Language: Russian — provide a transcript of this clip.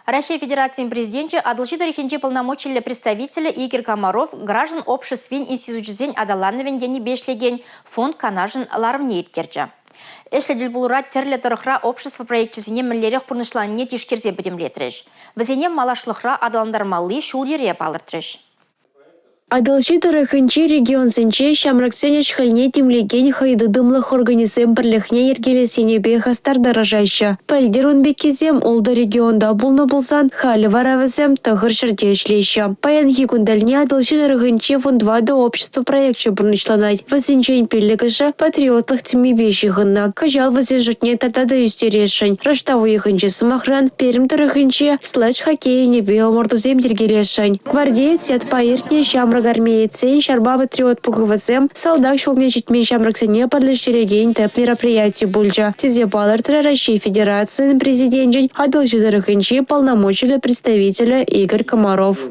Россия Федерации президенті адылши тарихинче полномочия представителя Игорь Комаров граждан обществен институтчизен адаланывен дени бешлеген фонд канажын ларымне еткерчі. Эшледіл бұлырат терлі тұрықра общество проектчізіне мүллерек пұрнышланне тишкерзе бідемлетріш. Візенем малашлықра адаландармалы шулере балыртрыш. Адалши тарихинче регион сенче шамраксене шхальне тимлеген хайдыдымлых организм бірліхне ергелесене бейхастар дорожайшы. Пәлдерун бекезем олды регионда бұлны болсан халі варавызем тұғыр шырде ішлейші. Паян хикундальне адалши тарихинче фондвады общество проектче бұрнышланай. Вазенчен пелігіжі патриотлық тіме беші ғынна. Кажал вазен жұтне татада юстерешін. Раштаву ехінче сымахран перім тарихинче слэдж хоккейне беомордузем дергелешін. Гвардеец сет паиртне шамрак армейцен шарба патриот пухывазем солдат шолне жетмен шамраксене подлежереген тэп мероприятий бульджа. Тезе балартра России Федерации президент адалши тарихинче полномочия представителя Игорь Комаров.